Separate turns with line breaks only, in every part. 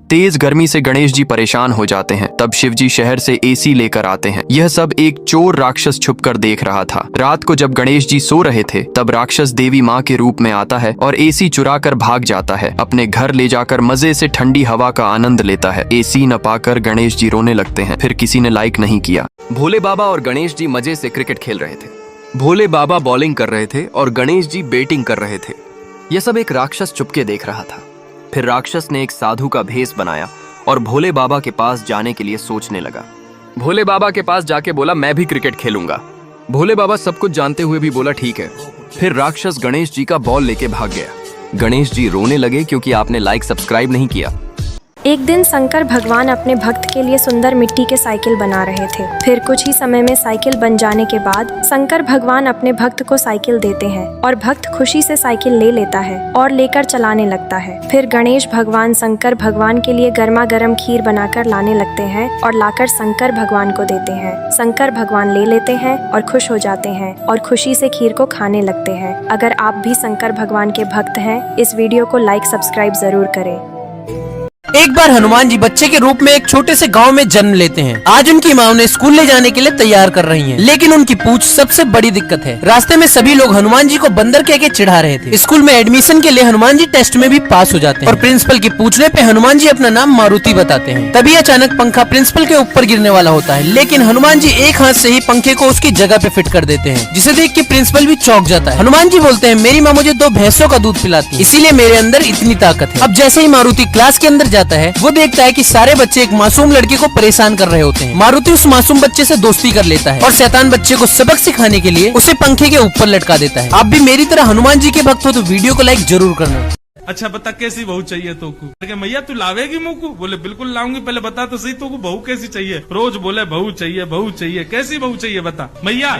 तेज गर्मी से गणेश जी परेशान हो जाते हैं। तब शिव जी शहर से एसी लेकर आते हैं। यह सब एक चोर राक्षस छुपकर देख रहा था। रात को जब गणेश जी सो रहे थे तब राक्षस देवी माँ के रूप में आता है और एसी चुरा कर भाग जाता है। अपने घर ले जाकर मजे से ठंडी हवा का आनंद लेता है। एसी न पाकर गणेश जी रोने लगते हैं। फिर किसी ने लाइक नहीं किया। भोले बाबा और गणेश जी मजे से क्रिकेट खेल रहे थे। भोले बाबा बॉलिंग कर रहे थे और गणेश जी बैटिंग कर रहे थे। यह सब एक राक्षस चुपके देख रहा था। फिर राक्षस ने एक साधु का भेष बनाया और भोले बाबा के पास जाने के लिए सोचने लगा। भोले बाबा के पास जाके बोला, मैं भी क्रिकेट खेलूंगा। भोले बाबा सब कुछ जानते हुए भी बोला, ठीक है। फिर राक्षस गणेश जी का बॉल लेके भाग गया। गणेश जी रोने लगे क्योंकि आपने लाइक सब्सक्राइब नहीं किया।
एक दिन शंकर भगवान अपने भक्त के लिए सुंदर मिट्टी के साइकिल बना रहे थे। फिर कुछ ही समय में साइकिल बन जाने के बाद शंकर भगवान अपने भक्त को साइकिल देते हैं और भक्त खुशी से साइकिल ले लेता है और लेकर चलाने लगता है। फिर गणेश भगवान शंकर भगवान के लिए गर्मा गर्म खीर बनाकर लाने लगते हैं और लाकर शंकर भगवान को देते हैं। शंकर भगवान ले लेते हैं और खुश हो जाते हैं और खुशी से खीर को खाने लगते हैं। अगर आप भी शंकर भगवान के भक्त हैं, इस वीडियो को लाइक सब्सक्राइब जरूर करें।
एक बार हनुमान जी बच्चे के रूप में एक छोटे से गांव में जन्म लेते हैं। आज उनकी माँ उन्हें स्कूल ले जाने के लिए तैयार कर रही हैं, लेकिन उनकी पूछ सबसे बड़ी दिक्कत है। रास्ते में सभी लोग हनुमान जी को बंदर कह के चिढ़ा रहे थे। स्कूल में एडमिशन के लिए हनुमान जी टेस्ट में भी पास हो जाते हैं और प्रिंसिपल की पूछने पे हनुमान जी अपना नाम मारुति बताते हैं। तभी अचानक पंखा प्रिंसिपल के ऊपर गिरने वाला होता है, लेकिन हनुमान जी एक हाथ से ही पंखे को उसकी जगह पे फिट कर देते हैं, जिसे देख के प्रिंसिपल भी चौंक जाता है। हनुमान जी बोलते हैं, मेरी माँ मुझे 2 भैंसों का दूध पिलाती है, इसीलिए मेरे अंदर इतनी ताकत है। अब जैसे ही मारुति क्लास के अंदर जाता है, वो देखता है कि सारे बच्चे एक मासूम लड़के को परेशान कर रहे होते हैं। मारुति उस मासूम बच्चे से दोस्ती कर लेता है और शैतान बच्चे को सबक सिखाने के लिए उसे पंखे के ऊपर लटका देता है। आप भी मेरी तरह हनुमान जी के भक्त हो तो वीडियो को लाइक जरूर करना।
अच्छा बता, कैसी बहू चाहिए तो को? मैया तू लावेगी मुकू? बोले बिल्कुल लाऊंगी, पहले बता तो सही तो को बहू कैसी चाहिए? रोज बोले बहू चाहिए बहू चाहिए। कैसी बहू चाहिए बता? मैया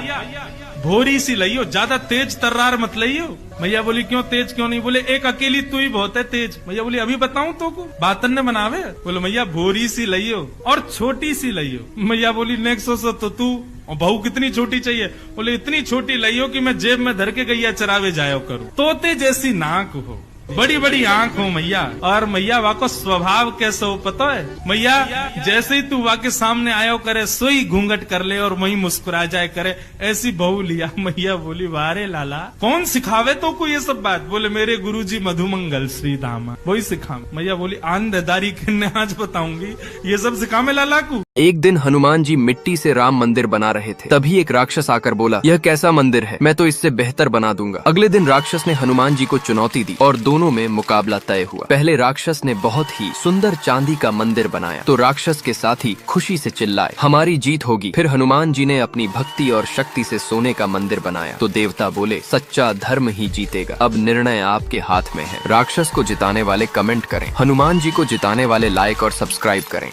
भोरी सी लइयो, ज्यादा तेज तर्रार मत लइयो। मैया बोली, क्यों तेज क्यों नहीं? बोले एक अकेली तू ही बहुत है तेज। मैया बोली, अभी बताऊं तो को? बातन ने बनावे। बोले मैया भोरी सी लइयो और छोटी सी लइयो। मैया बोली, नेक्सो तो तू और बहू कितनी छोटी चाहिए? बोले इतनी छोटी लइयो कि मैं जेब में धर के गैया चरावे जायो करूं। तोते जैसी नाक हो, बड़ी बड़ी आंख हो मैया। और मैया वा को स्वभाव कैसे हो पता है? मैया जैसे ही तू वा के सामने आयो करे सोई घूंघट कर ले और वही मुस्कुरा जाए करे, ऐसी बहू लिया। मैया बोली, वारे लाला कौन सिखावे तो को ये सब बात? बोले मेरे गुरुजी मधुमंगल श्री धामा वही सिखावे। मैया बोली, आंधदारी किन्ने आज बताऊंगी, ये सब सिखावे लाला को।
एक दिन हनुमान जी मिट्टी से राम मंदिर बना रहे थे। तभी एक राक्षस आकर बोला, यह कैसा मंदिर है, मैं तो इससे बेहतर बना दूंगा। अगले दिन राक्षस ने हनुमान जी को चुनौती दी और दोनों में मुकाबला तय हुआ। पहले राक्षस ने बहुत ही सुंदर चांदी का मंदिर बनाया तो राक्षस के साथी खुशी से चिल्लाए, हमारी जीत होगी। फिर हनुमान जी ने अपनी भक्ति और शक्ति से सोने का मंदिर बनाया तो देवता बोले, सच्चा धर्म ही जीतेगा। अब निर्णय आपके हाथ में है। राक्षस को जिताने वाले कमेंट करें, हनुमान जी को जिताने वाले लाइक और सब्सक्राइब करें।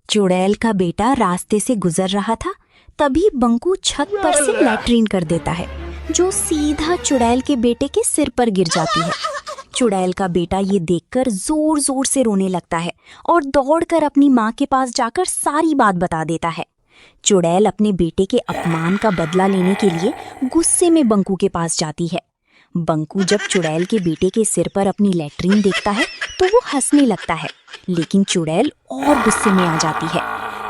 चुड़ैल का बेटा रास्ते से गुजर रहा था, तभी बंकू छत पर से लैट्रीन कर देता है, जो सीधा चुड़ैल के बेटे के सिर पर गिर जाती है। चुड़ैल का बेटा ये देखकर जोर जोर से रोने लगता है और दौड़कर अपनी माँ के पास जाकर सारी बात बता देता है। चुड़ैल अपने बेटे के अपमान का बदला लेने के लिए गुस्से में बंकू के पास जाती है। बंकू जब चुड़ैल के बेटे के सिर पर अपनी लैट्रीन देखता है तो वो हंसने लगता है, लेकिन चुड़ैल और गुस्से में आ जाती है।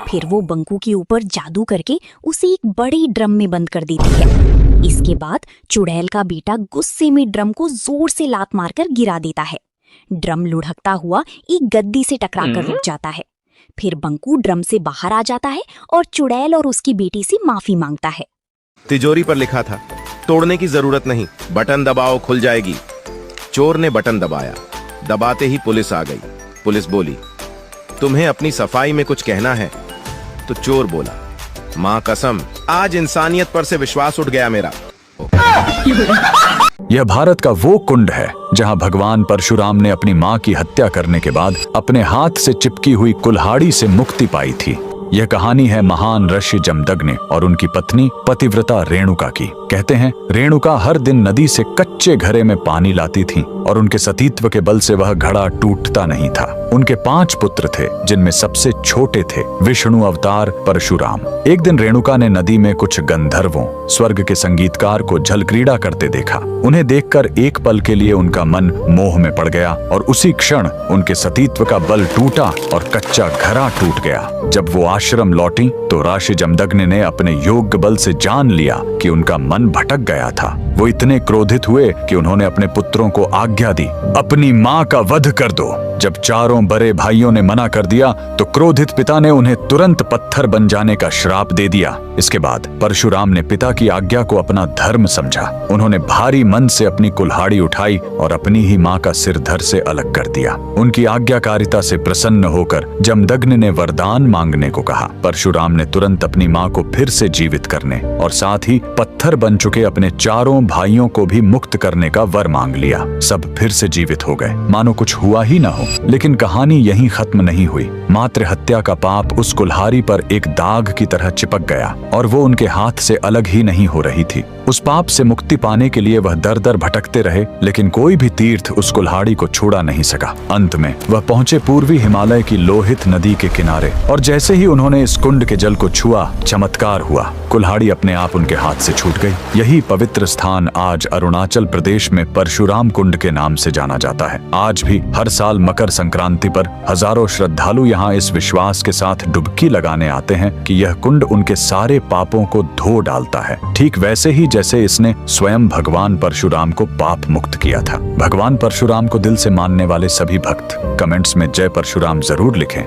फिर वो बंकू के ऊपर जादू करके उसे एक बड़े ड्रम में बंद कर देती है। इसके बाद चुड़ैल का बेटा गुस्से में ड्रम को जोर से लात मारकर गिरा देता है। ड्रम लुढ़कता हुआ एक गद्दी से टकराकर रुक जाता है। फिर बंकू ड्रम से बाहर आ जाता है और चुड़ैल और उसकी बेटी से माफी मांगता है।
तिजोरी पर लिखा था, तोड़ने की जरूरत नहीं, बटन दबाओ खुल जाएगी। चोर ने बटन दबाया, दबाते ही पुलिस आ गई। पुलिस बोली, तुम्हें अपनी सफाई में कुछ कहना है? तो चोर बोला, माँ कसम, आज इंसानियत पर से विश्वास उठ गया मेरा।
यह भारत का वो कुंड है जहां भगवान परशुराम ने अपनी मां की हत्या करने के बाद अपने हाथ से चिपकी हुई कुल्हाड़ी से मुक्ति पाई थी। यह कहानी है महान ऋषि जमदग्नि और उनकी पत्नी पतिव्रता रेणुका की। कहते हैं रेणुका हर दिन नदी से कच्चे घड़े में पानी लाती थीं और उनके सतीत्व के बल से वह घड़ा टूटता नहीं था। उनके 5 पुत्र थे, जिनमें सबसे छोटे थे विष्णु अवतार परशुराम। एक दिन रेणुका ने नदी में कुछ गंधर्वों, स्वर्ग के संगीतकार को जल क्रीड़ा करते देखा। उन्हें देखकर एक पल के लिए उनका मन मोह में पड़ गया और उसी क्षण उनके सतीत्व का बल टूटा और कच्चा घड़ा टूट गया। जब वो आश्रम लौटी तो ऋषि जमदग्नि ने अपने योग्य बल से जान लिया कि उनका मन भटक गया था। वो इतने क्रोधित हुए कि उन्होंने अपने पुत्रों को आज्ञा दी, अपनी माँ का वध कर दो। जब चारों बड़े भाइयों ने मना कर दिया तो क्रोधित पिता ने उन्हें तुरंत पत्थर बन जाने का श्राप दे दिया। इसके बाद परशुराम ने पिता की आज्ञा को अपना धर्म समझा। उन्होंने भारी मन से अपनी कुल्हाड़ी उठाई और अपनी ही माँ का सिर धड़ से अलग कर दिया। उनकी आज्ञाकारिता से प्रसन्न होकर जमदग्नि ने वरदान मांगने को कहा। परशुराम ने तुरंत अपनी माँ को फिर से जीवित करने और साथ ही पत्थर बन चुके अपने चारों भाइयों को भी मुक्त करने का वर मांग लिया। सब फिर से जीवित हो गए, मानो कुछ हुआ ही न हो। लेकिन कहानी यहीं खत्म नहीं हुई। मातृ हत्या का पाप उस कुल्हाड़ी पर एक दाग की तरह चिपक गया और वो उनके हाथ से अलग ही नहीं हो रही थी। उस पाप से मुक्ति पाने के लिए वह दर दर भटकते रहे, लेकिन कोई भी तीर्थ उस कुल्हाड़ी को छुड़ा नहीं सका। अंत में वह पहुंचे पूर्वी हिमालय की लोहित नदी के किनारे और जैसे ही उन्होंने इस कुंड के जल को छुआ, चमत्कार हुआ। कुल्हाड़ी अपने आप उनके हाथ से छूट गई। यही पवित्र स्थान आज अरुणाचल प्रदेश में परशुराम कुंड के नाम से जाना जाता है। आज भी हर साल मकर संक्रांति पर हजारों श्रद्धालु यहाँ इस विश्वास के साथ डुबकी लगाने आते हैं कि यह कुंड उनके सारे पापों को धो डालता है, ठीक वैसे ही जैसे इसने स्वयं भगवान परशुराम को पाप मुक्त किया था। भगवान परशुराम को दिल से मानने वाले सभी भक्त कमेंट्स में जय परशुराम जरूर लिखें।